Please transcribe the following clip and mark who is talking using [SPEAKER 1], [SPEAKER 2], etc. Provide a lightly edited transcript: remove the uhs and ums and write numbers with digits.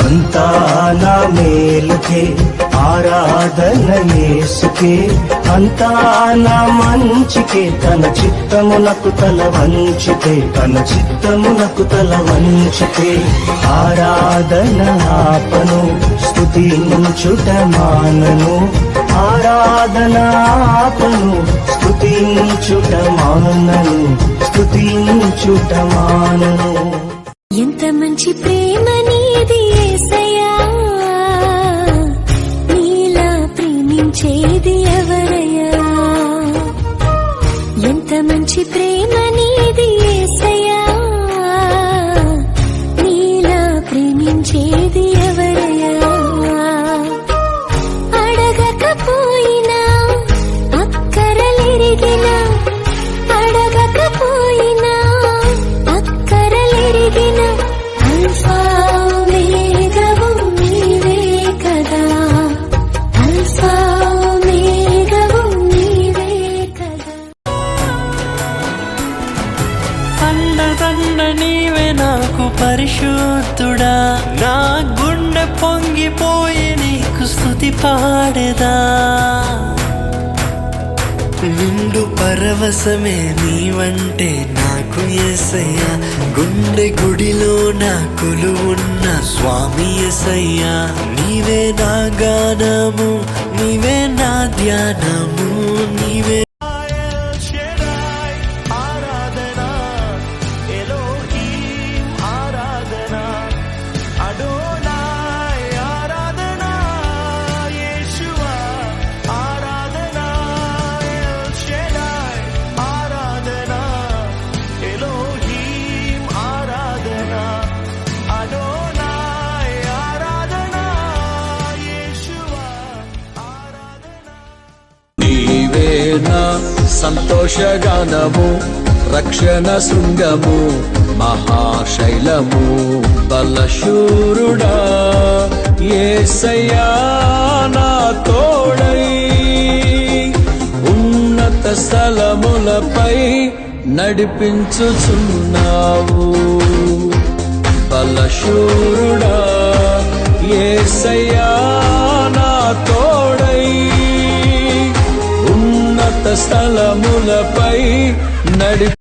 [SPEAKER 1] అంతా నా మేలుకే ఆరాధన యేసుకే, అంతా నా మంచికే, తన చిత్తమునకు తల వంచితే, తన చిత్తమునకు తల వంచితే, ఆరాధన ఆపను స్తుతించుట మానను, ఆరాధన ఆపను స్తుతించుట మానను, స్తుతించుట మానను.
[SPEAKER 2] ఎంత మంచి ప్రేమ నీది యేసయ్యా, నీలా ప్రేమించేది ఎవరయ్యా. ఎంత మంచి ప్రేమ నీది యేసయ్యా, నీలా ప్రేమించేది ఎవరయ్యా. అడగకపోయినా అక్కరలెరిగినా, అడగకపోయినా అక్కరలెరిగిన అల్ఫా ఓమేగావు నీవే కదా, అల్ఫా ఓమేగావు నీవే కదా.
[SPEAKER 3] అండదండ నీవే నాకు పరిశుద్ధుడా, నా గుండె పొంగిపోయి నీకు స్తుతి పాడేదా. నిండు పరవశమే నీవంటే నాకు యేసయ్యా, గుండె గుడిలో నా కొలువున్న స్వామి యేసయ్యా. నీవే నా గానము, నీవే నా ధ్యానము, నీవే
[SPEAKER 4] సంతోషగానము, రక్షణ శృంగము, మహాశైలము, బలశూరుడా యేసయ్యా నా తోడై, ఉన్నత స్థలములపై నడిపించుచున్నావు. బలశూరుడా యేసయ్యా నా తోడై, స్థలములపై నడి